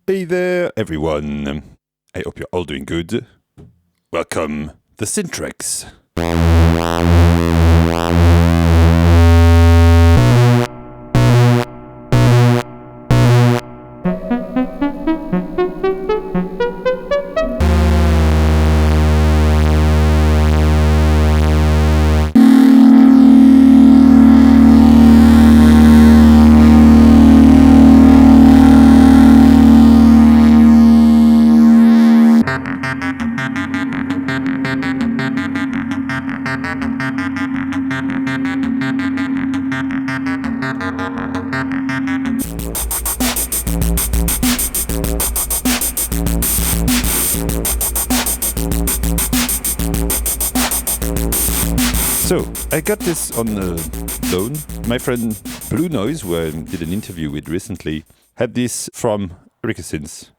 Hey there, everyone. I hope you're all doing good. Welcome to SYNTRX. So, I got this on loan. My friend Blue Noise, who I did an interview with recently, had this from Synths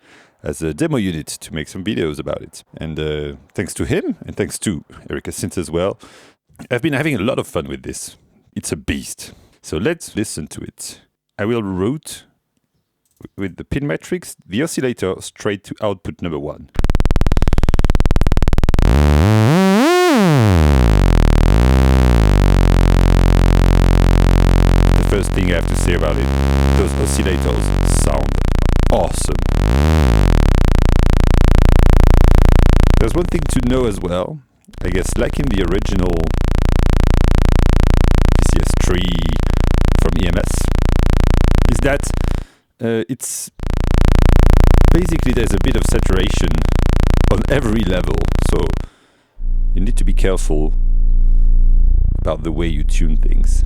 as a demo unit to make some videos about it. And thanks to him, and thanks to Synths as well, I've been having a lot of fun with this. It's a beast. So let's listen to it. I will route with the pin matrix the oscillator straight to output number 1. First thing I have to say about it, those oscillators sound awesome. There's one thing to know as well, I guess, like in the original VCS3 from EMS, is that it's basically there's a bit of saturation on every level, so you need to be careful about the way you tune things.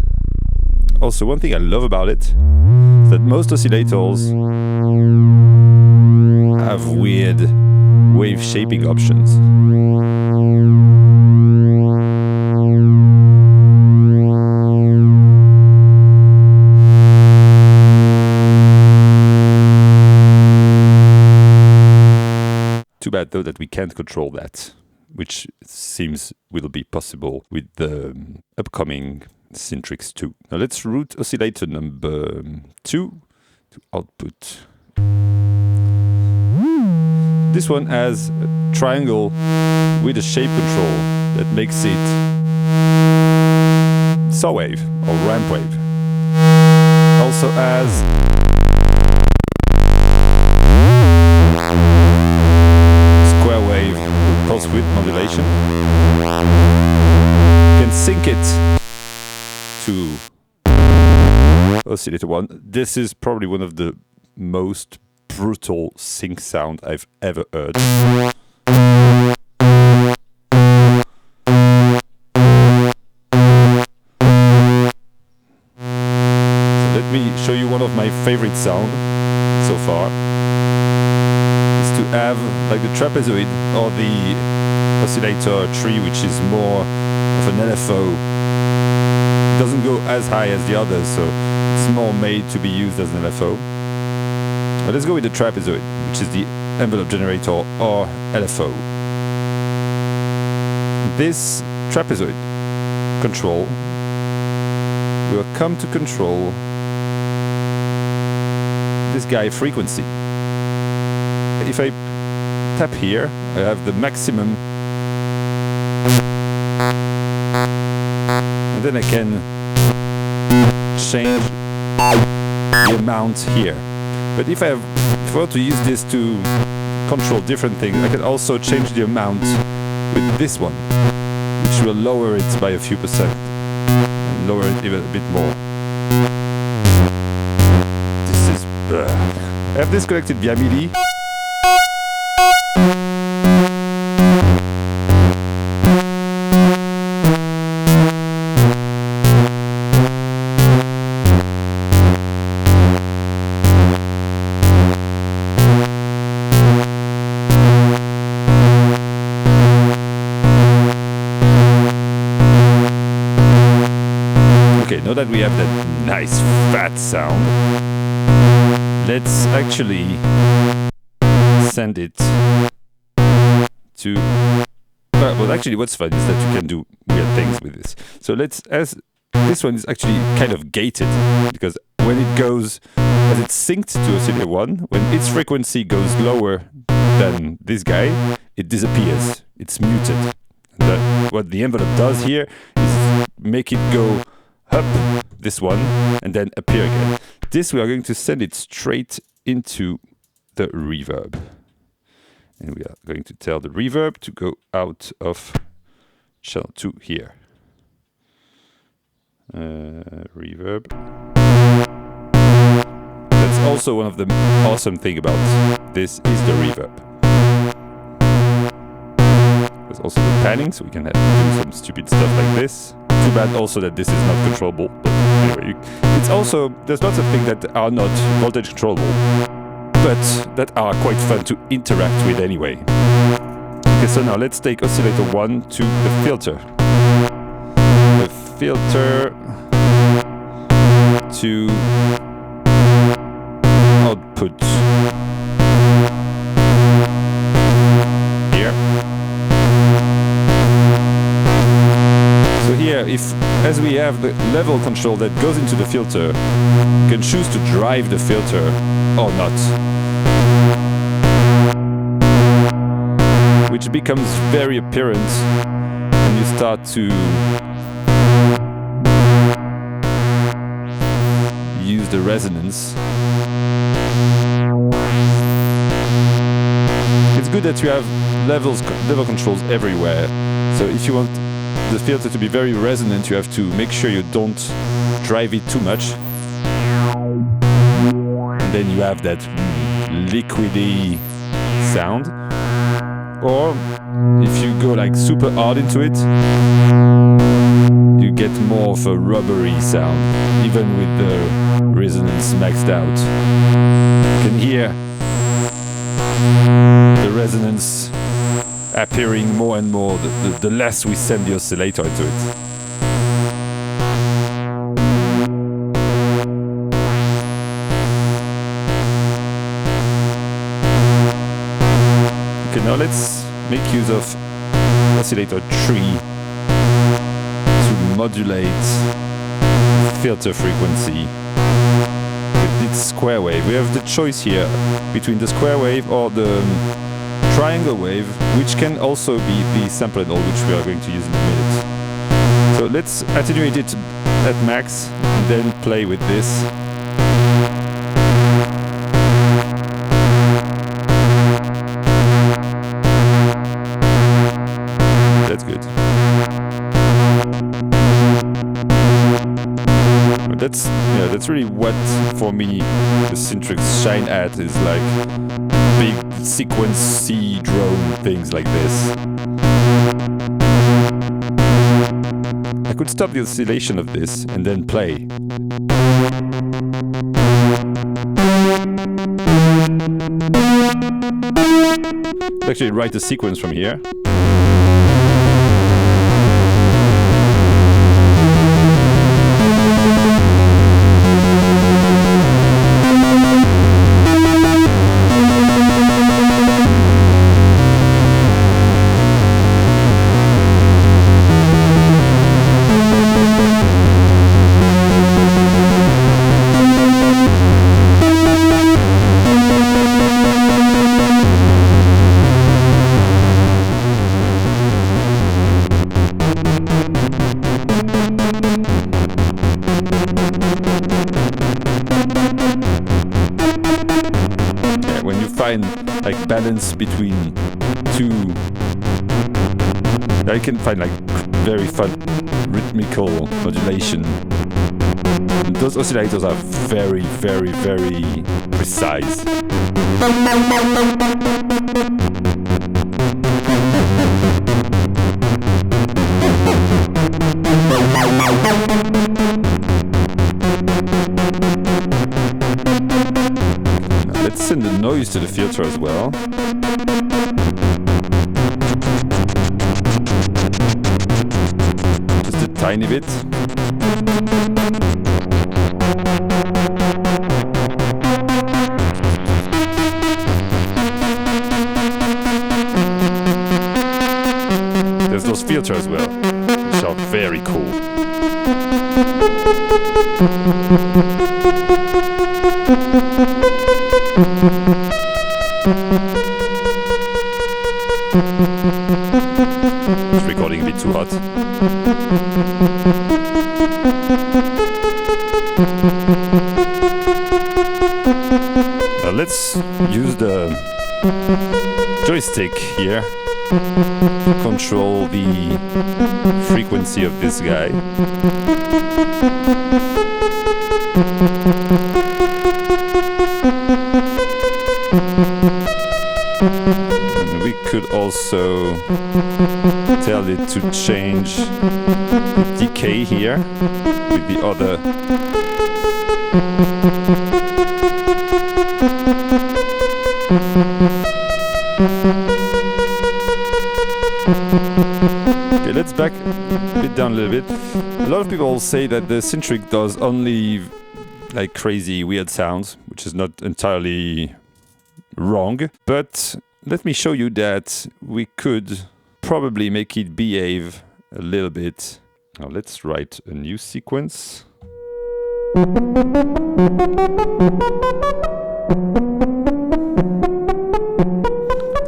Also, one thing I love about it is that most oscillators have weird wave shaping options. Too bad though that we can't control that, which seems will be possible with the upcoming SYNTRX 2. Now let's route oscillator number 2 to output. This one has a triangle with a shape control that makes it saw wave or ramp wave. Also has square wave with pulse width modulation. You can sync it to oscillator 1. This is probably one of the most brutal sync sound I've ever heard. So let me show you one of my favorite sound so far. Is to have like the trapezoid or the oscillator tree, which is more of an LFO. It doesn't go as high as the others, so it's more made to be used as an LFO. But let's go with the trapezoid, which is the envelope generator or LFO. This trapezoid control will come to control this guy frequency. If I tap here, I have the maximum. And then I can change the amount here. But if I want to use this to control different things, I can also change the amount with this one, which will lower it by a few percent and lower it even a bit more. This is... I have this connected via midi. Now that we have that nice fat sound, let's actually send it to... well, actually what's fun is that you can do weird things with this. So let's, as this one is actually kind of gated, because when it goes, as it's synced to oscillator 1, when its frequency goes lower than this guy, it disappears. It's muted. What the envelope does here is make it go up, this one, and then appear again. This we are going to send it straight into the reverb. And we are going to tell the reverb to go out of channel 2 here. Reverb. That's also one of the awesome thing about this is the reverb. There's also the panning, so we can do some stupid stuff like this. Too bad also that this is not controllable. But anyway, it's also, there's lots of things that are not voltage controllable, but that are quite fun to interact with anyway. Okay, so now let's take oscillator 1 to the filter. The filter to output here. So here, if as we have the level control that goes into the filter, you can choose to drive the filter or not, which becomes very apparent when you start to use the resonance. It's good that you have level controls everywhere. So if you want the filter to be very resonant, you have to make sure you don't drive it too much. And then you have that liquidy sound. Or if you go like super hard into it, you get more of a rubbery sound, even with the resonance maxed out. You can hear the resonance appearing more and more the less we send the oscillator into it. Okay, now let's make use of oscillator 3 to modulate filter frequency with its square wave. We have the choice here between the square wave or the triangle wave, which can also be the sample and all, which we are going to use in a minute. So let's attenuate it at max and then play with this. That's good. But that's really what, for me, the SYNTRX shine at, is like big sequence C drone things like this. I could stop the oscillation of this and then play. Actually write the sequence from here. Like balance between two, I can find like very fun rhythmical modulation. And those oscillators are very, very, very precise. Let's send the noise to the filter as well. Just a tiny bit. There's those filters as well, which are very cool. It's recording a bit too hot. Now let's use the joystick here to control the frequency of this guy. And we could also tell it to change the decay here with the other. Okay, let's back a bit down a little bit. A lot of people say that the SYNTRX does only like crazy weird sounds, which is not entirely wrong, but let me show you that we could probably make it behave a little bit. Now let's write a new sequence.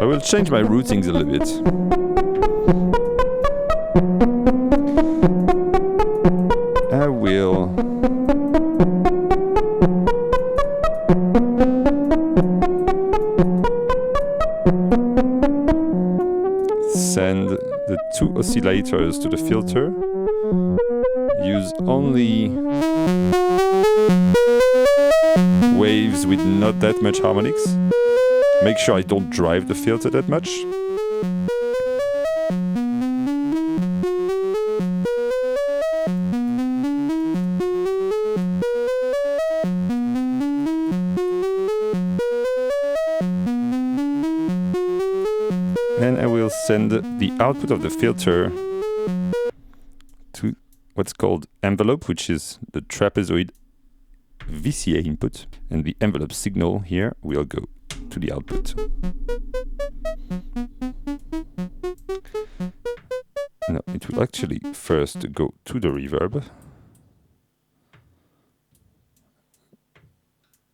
I will change my routings a little bit. I will send the two oscillators to the filter. Use only waves with not that much harmonics. Make sure I don't drive the filter that much. And I will send the output of the filter to what's called envelope, which is the trapezoid VCA input. And the envelope signal here will go to the output. No, it will actually first go to the reverb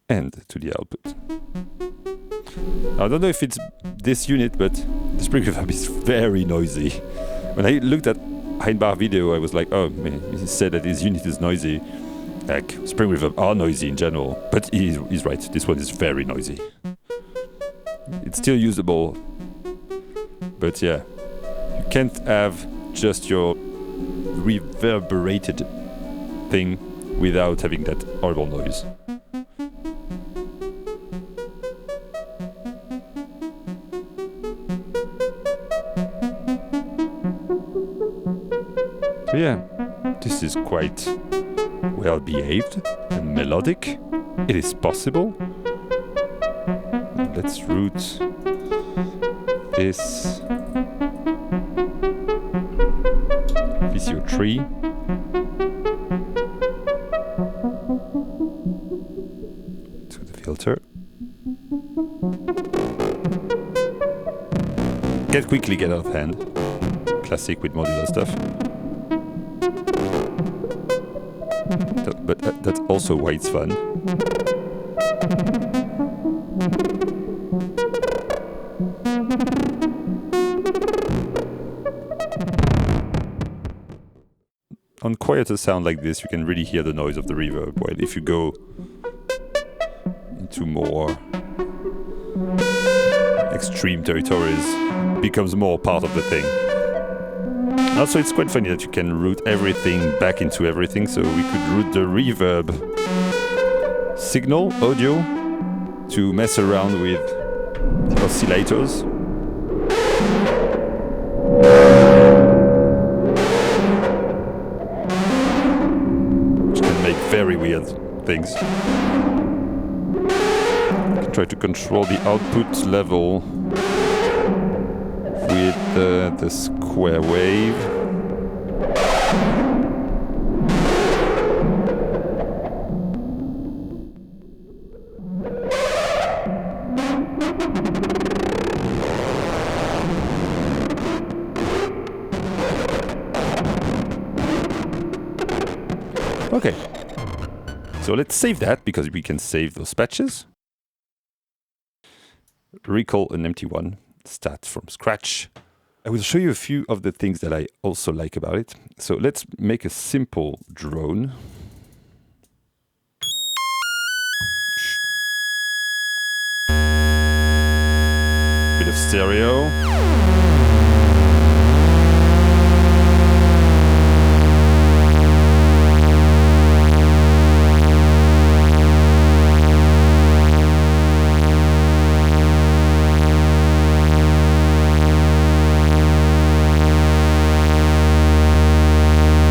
and to the output. Now, I don't know if it's this unit, but the spring reverb is very noisy. When I looked at Heinbach video, I was like, oh man, he said that his unit is noisy. Like, spring reverb are noisy in general, but he's right, this one is very noisy. It's still usable, but yeah, you can't have just your reverberated thing without having that horrible noise. So yeah, this is quite well behaved and melodic. It is possible. Let's route this VCO3 to the filter. Quickly get out of hand. Classic with modular stuff. But that's also why it's fun. On quieter sound like this, you can really hear the noise of the reverb, while if you go into more extreme territories, it becomes more part of the thing. Also, it's quite funny that you can route everything back into everything, so we could route the reverb signal, audio, to mess around with the oscillators. Which can make very weird things. You can try to control the output level with the square wave. Okay, so let's save that because we can save those patches. recall an empty one, start from scratch. I will show you a few of the things that I also like about it. So let's make a simple drone. Bit of stereo.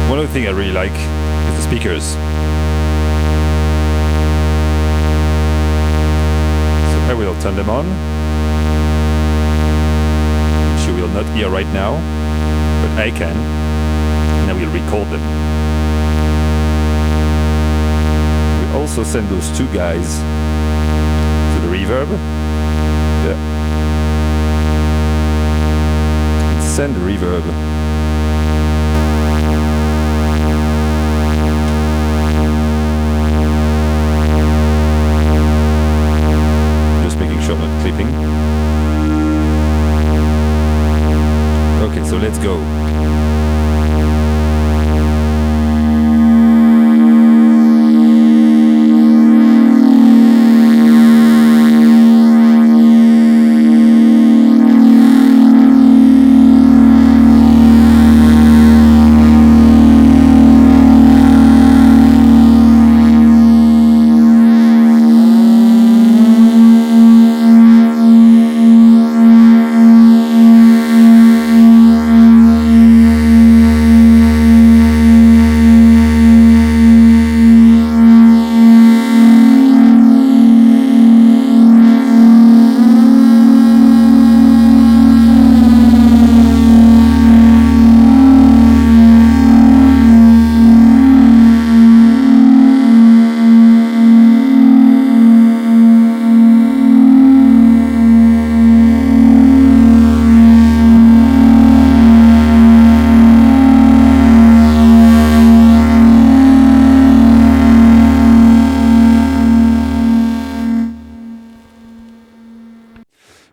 One other thing I really like is the speakers. So I will turn them on. You will not hear right now, but I can, and I will record them. We also send those two guys to the reverb. Yeah. And send the reverb. Just making sure I'm not clipping. Okay, so let's go.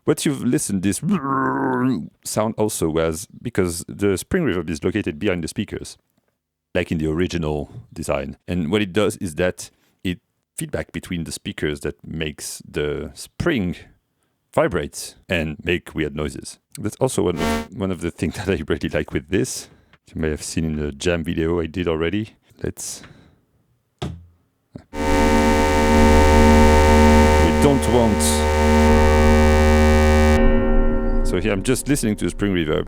What you've listened this sound also was because the spring reverb is located behind the speakers, like in the original design. And what it does is that it feedback between the speakers that makes the spring vibrate and make weird noises. That's also one of the things that I really like with this. You may have seen in the jam video I did already. Let's... We don't want... So here I'm just listening to the spring reverb.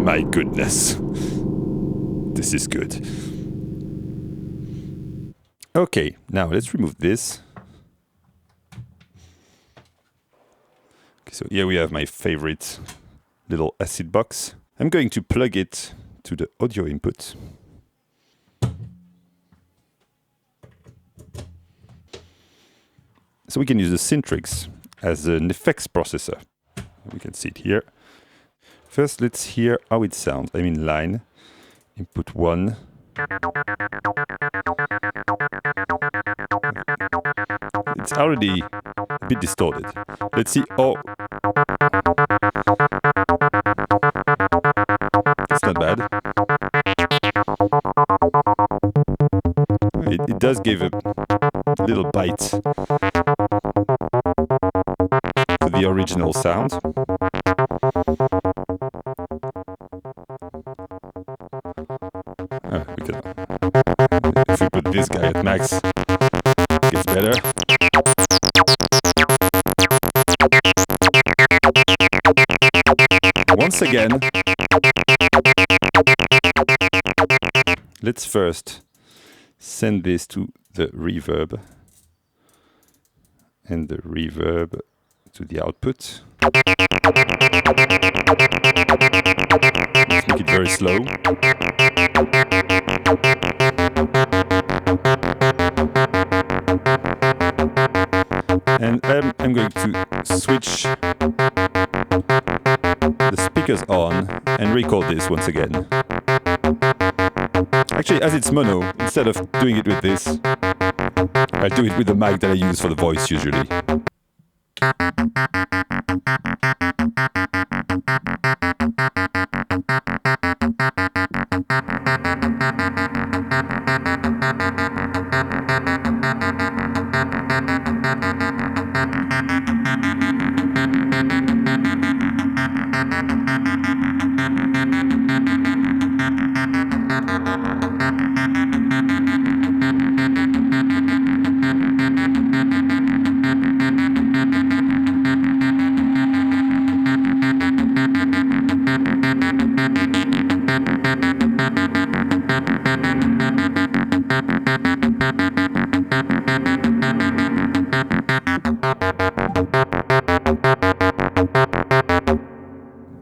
My goodness. This is good. Okay, now let's remove this. So here we have my favorite little acid box. I'm going to plug it to the audio input. So we can use the SYNTRX as an effects processor. We can see it here. First, let's hear how it sounds. I'm in line. Input 1. It's already a bit distorted. Let's see. Oh, it's not bad. It does give a little bite to the original sound. If we put this guy at max, it gets better. Once again, let's first send this to the reverb and the reverb to the output. Let's make it very slow. And I'm going to switch the speakers on and record this once again. Actually, as it's mono, instead of doing it with this, I'll do it with the mic that I use for the voice usually.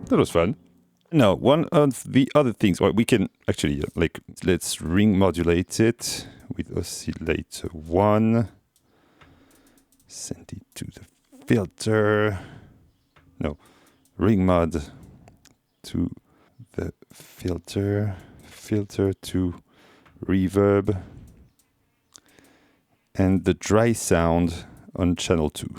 That was fun. Now, one of the other things, well, we can actually, let's ring modulate it with oscillator 1. Send it to the filter. No, ring mod to the filter. Filter to reverb. And the dry sound on channel 2.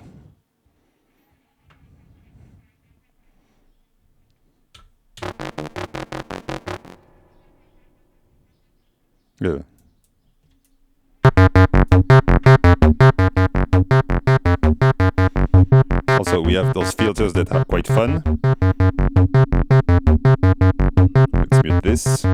Yeah. Also, we have those filters that are quite fun. Let's mute this.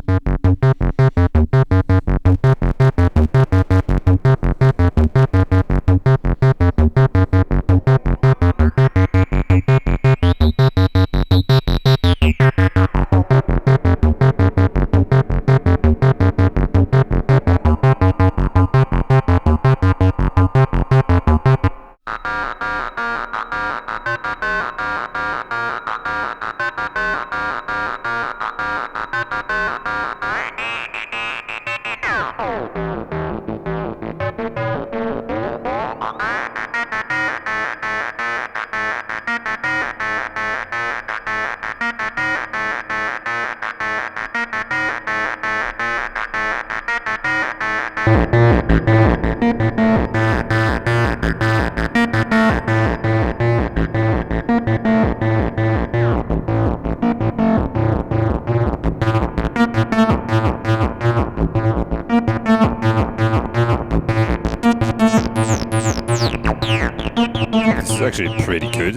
This is actually pretty good.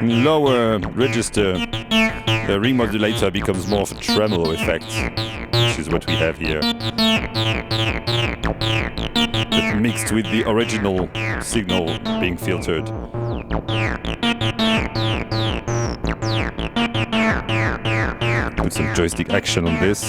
In lower register, the ring modulator becomes more of a tremolo effect, which is what we have here. But mixed with the original signal being filtered. Do some joystick action on this.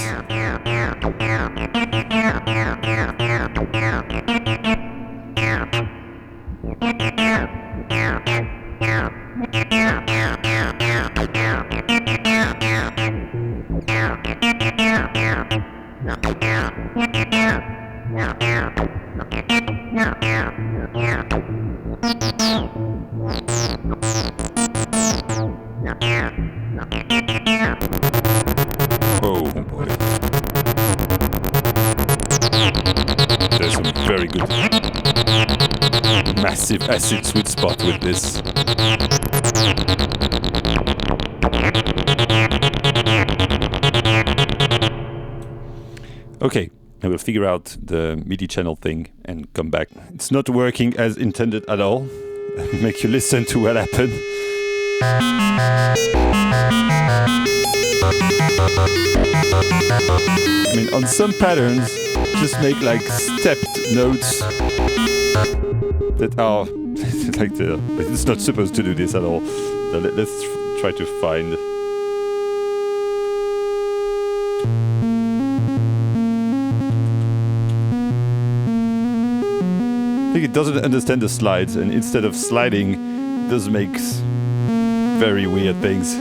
Oh boy. There's some very good massive acid sweet spot with this. Okay, I will figure out the MIDI channel thing and come back. It's not working as intended at all. Make you listen to what happened. I mean, on some patterns, just make like stepped notes that are like but it's not supposed to do this at all. So let's try to find. I think it doesn't understand the slides, and instead of sliding, it does make very weird things.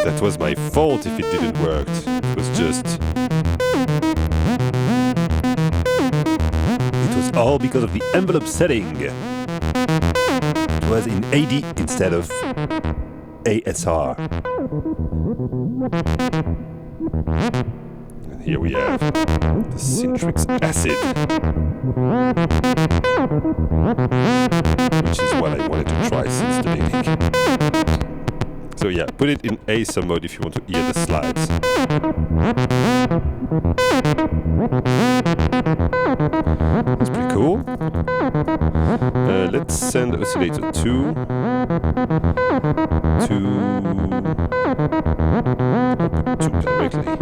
That was my fault if it didn't work. It was just... It was all because of the envelope setting. It was in AD instead of ASR. And here we have the SYNTRX ACID, which is what I wanted to try since the beginning. So yeah, put it in ASR mode if you want to hear the slides. That's pretty cool. Let's send oscillator 2 to directly.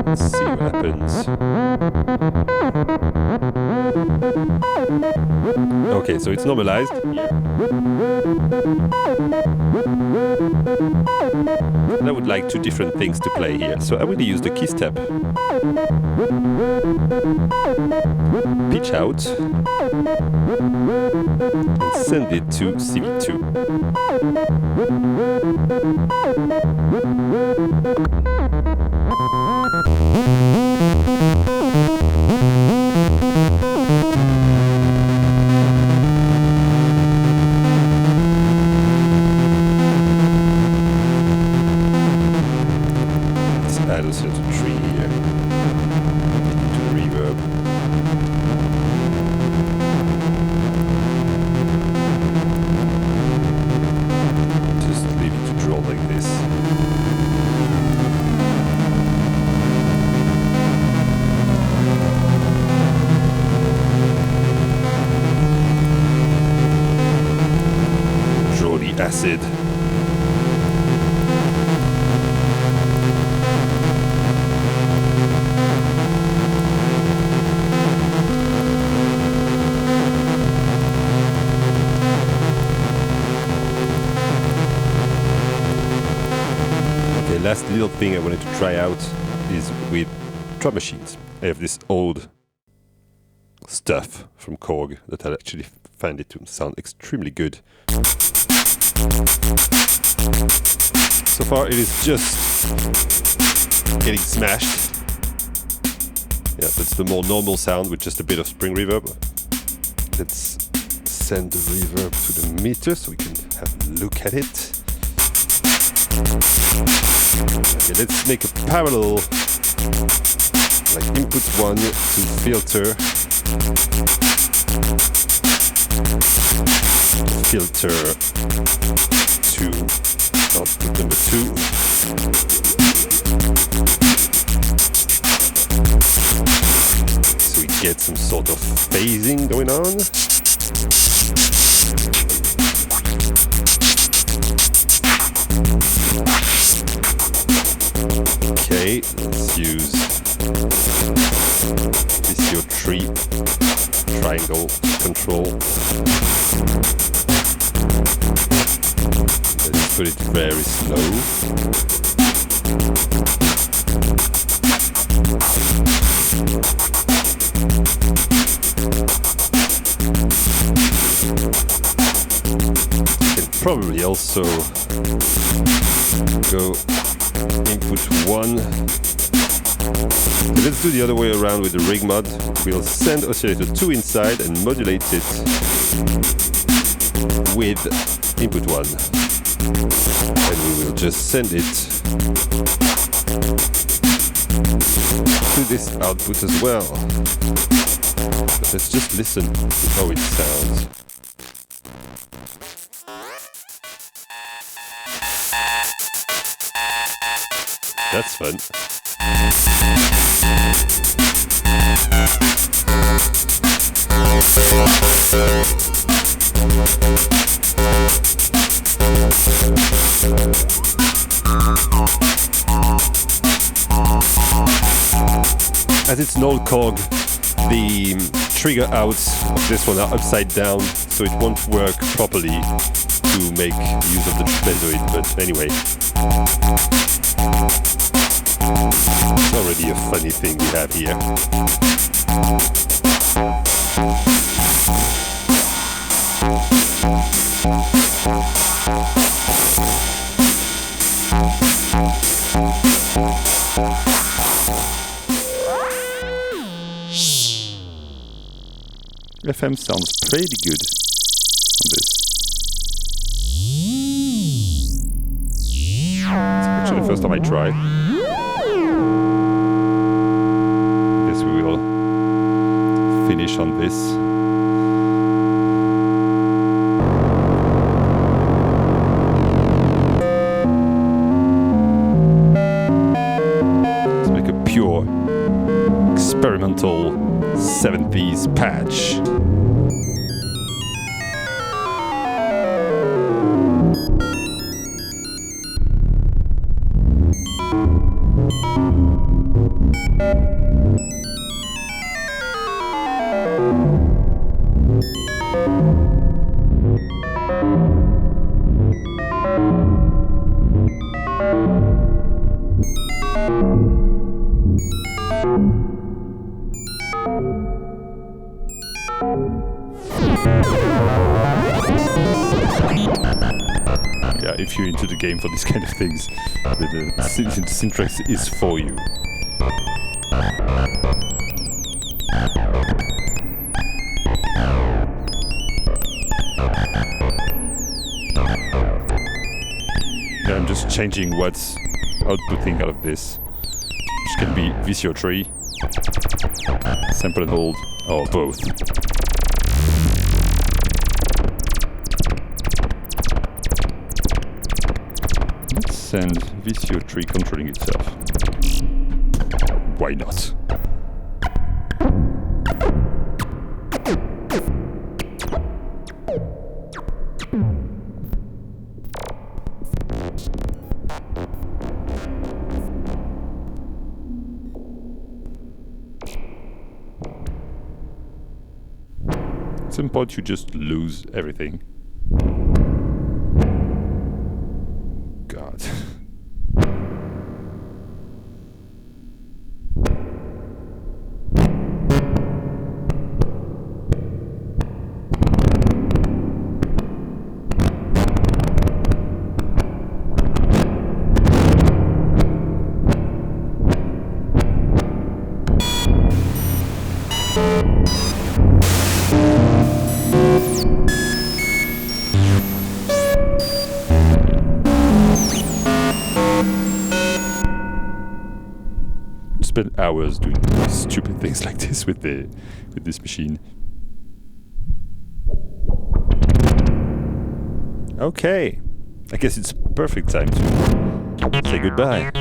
Let's see what happens. Okay, so it's normalized. And I would like two different things to play here, so I will use the key step. Pitch out and send it to CV2. Let's add a set of 3 here into the reverb. Just leave it to draw like this. Draw the acid. Last little thing I wanted to try out is with drum machines. I have this old stuff from Korg that I actually find it to sound extremely good. So far it is just getting smashed. Yeah, that's the more normal sound with just a bit of spring reverb. Let's send the reverb to the meter so we can have a look at it. Okay, let's make a parallel, like input 1 to filter, to output number 2. So we get some sort of phasing going on. Okay, let's use VCO3 triangle control. Let's put it very slow. You can probably also go input 1. Let's do the other way around with the rig mod. We'll send oscillator 2 inside and modulate it with input 1. And we will just send it to this output as well. But let's just listen to how it sounds. That's fun. As it's an old Korg, the trigger outs of this one are upside down, so it won't work properly to make use of the trapezoid, but anyway. It's already a funny thing we have here. FM sounds pretty good on this. It's actually the first time I try. Guess we will finish on this. Let's make a pure experimental 70s patch. Yeah, if you're into the game for these kind of things, the SYNTRX is for you. Yeah, I'm just changing what's outputting out of this, which can be VCO3, sample and hold, or both. Let's send VCO3 controlling itself. Why not? At some point you just lose everything. God. Spend hours doing stupid things like this with this machine. Okay, I guess it's perfect time to say goodbye.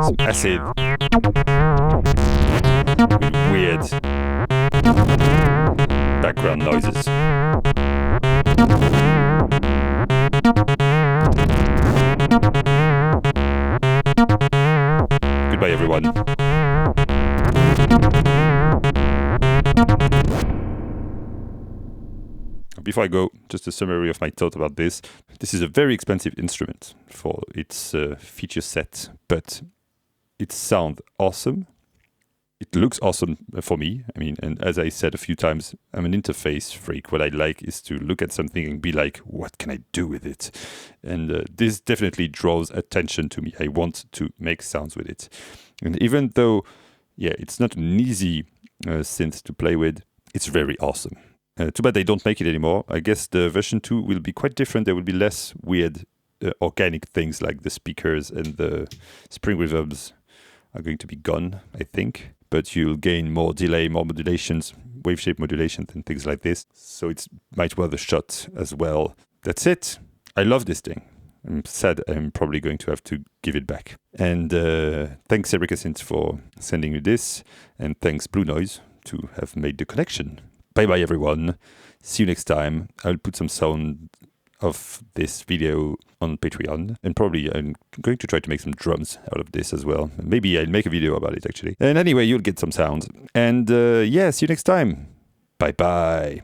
Some acid. Weird background noises. Goodbye, everyone. Before I go, just a summary of my thought about this. This is a very expensive instrument for its feature set, but it sounds awesome. It looks awesome for me. I mean, and as I said a few times, I'm an interface freak. What I like is to look at something and be like, what can I do with it? And this definitely draws attention to me. I want to make sounds with it. And even though, yeah, it's not an easy synth to play with, it's very awesome. Too bad they don't make it anymore. I guess the version 2 will be quite different. There will be less weird organic things like the speakers and the spring reverbs are going to be gone, I think. But you'll gain more delay, more modulations, wave shape modulations and things like this. So it's might worth a shot as well. That's it. I love this thing. I'm sad I'm probably going to have to give it back. And thanks Synths for sending me this. And thanks Blue Noise to have made the connection. Bye-bye, everyone. See you next time. I'll put some sound of this video on Patreon. And probably I'm going to try to make some drums out of this as well. Maybe I'll make a video about it, actually. And anyway, you'll get some sound. And yeah, see you next time. Bye-bye.